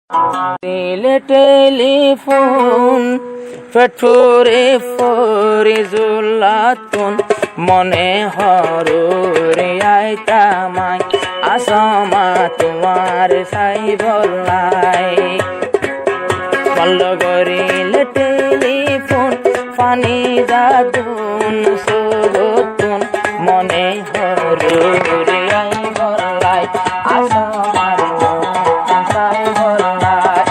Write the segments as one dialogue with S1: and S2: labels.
S1: দিলে টেলিফোন পেটুরে ফরিজুল্লাতুন মনে হরুরে আইতামাই আসমা তোমার সাই বললাই বল্ল করিলে টেলিফোন ফানি দাদুন সুগতুন মনে হরুরে আই বললাই আসমার সাই বললাই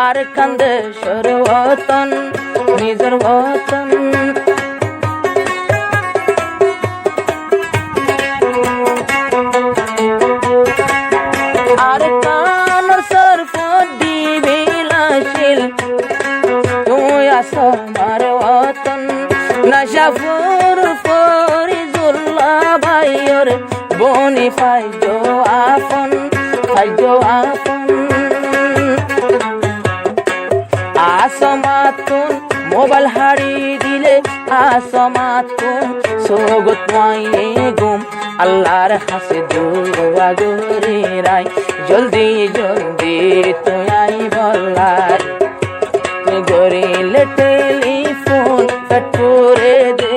S1: আর কান্দে সর্বতন নিজের বতন আর কান সর্ব দিবিলাসিল তুই আসো মার বতন নশাফুর ফরিজুল্লাহ ভাইয়র বনি ফাইজো আপন আসমাতুন মোবাইল হারি দিলে আসমাতুন সোগত মাইনে গুম আল্লাহর হাসে দুয়া গরে রাই জলদি জলদি তুই আই বললাই তুই গরিলে টেলিফোন পেটুরে দে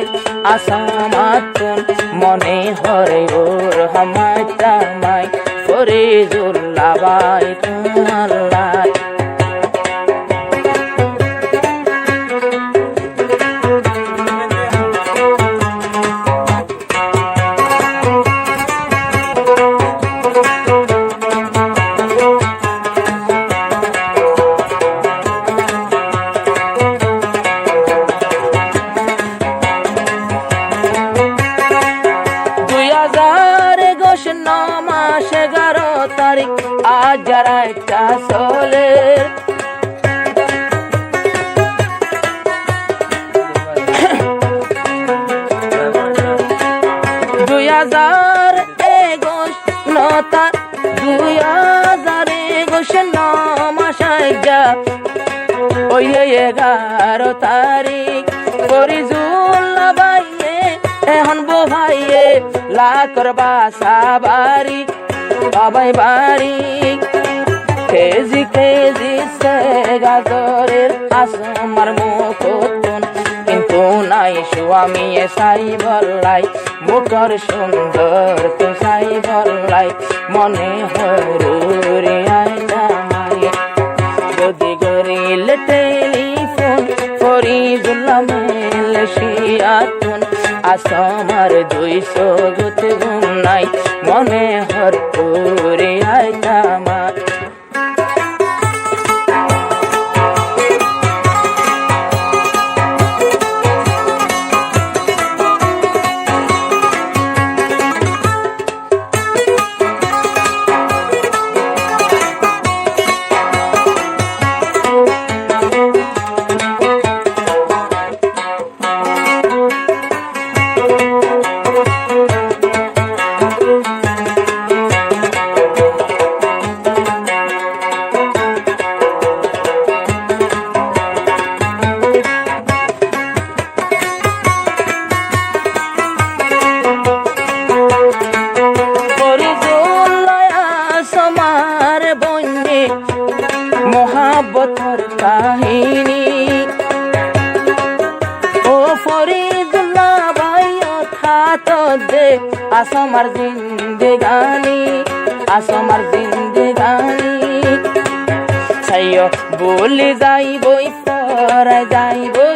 S1: আসমাতুন মনে হরে ওর হামাই তামাই ফরিজুল্লাহ ভাই তোমার লাই মাস 11 তারিখ আজ যারা একটা চলে 2021 মাস 11 তারিখ ফরিজুল্লাহ ভাইয়ে এখন বো ভাইয়ে লাকর বাসা বাড়ি বাবাই বাড়ি কেজি কেজি সে গাজরের আসমার মুখতুন কিন্তু নাই স্বামী সাই বললাই মুখর সুন্দর তো সাই বললাই মনে হরুরে আইতামাই যদি গরিলে টেলিফোন ফরিজুল্লাহ মেলশিয়াতুন আসমার 200 গুত গুম নাই মনে হরুরে আইতামাই মোহাব্বতের কাহিনী ও ফরিদুল্লাহ ভাই অর্থাৎ দে আসমার জিন্দেগানি আসমার জিন্দেগানি সাইয় বলে যাইবই পরে যাইবই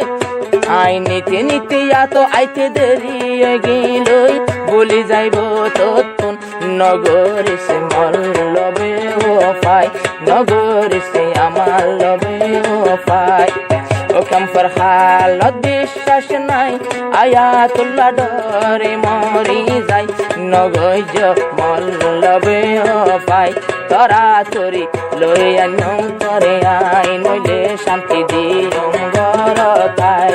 S1: আই নিতে নিতে এত আইতে দেরি গেলই বলে যাইব তখন নগর সে মল লবে ও পাই নগর সে আমার লবে ও পাই ও কমফর হালত বিশ্বাস নাই আয়াতুল্লাহ ডরে মরি যাই নগজ মল লবে ও পাই তরা তরি লই আনম তরে আই নইলে শান্তি দিম ঘর তাই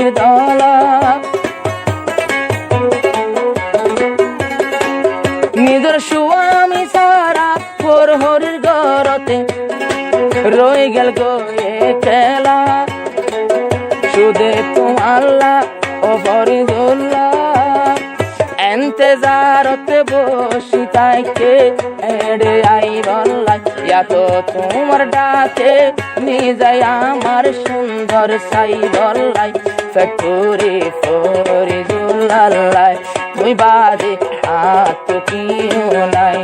S1: তুলসীর দলা নিজের স্বামী সারা হর হরির গরতে রয়ে গেল গো খেলা সুদে তুম আল্লাহ ও ফরিদুল্লাহ এন্তেজারতে বসি তাইকে এড়ে আই বললাই তো তোমার ডাকে নিয়ে আমার সুন্দর সাই বললাই ফ্যাক্টরি ফরিদুল্লাহ তুই বাদে আত কিও নাই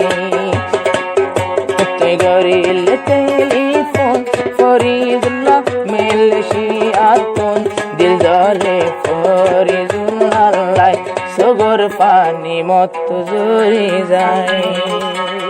S1: তুই গরিলে টেলিফোন ফরিদুল্লাহ মেলশিয়াতুন দিল জলে ফরিদুল্লাহ সগর পানি মত জুড়ি যায়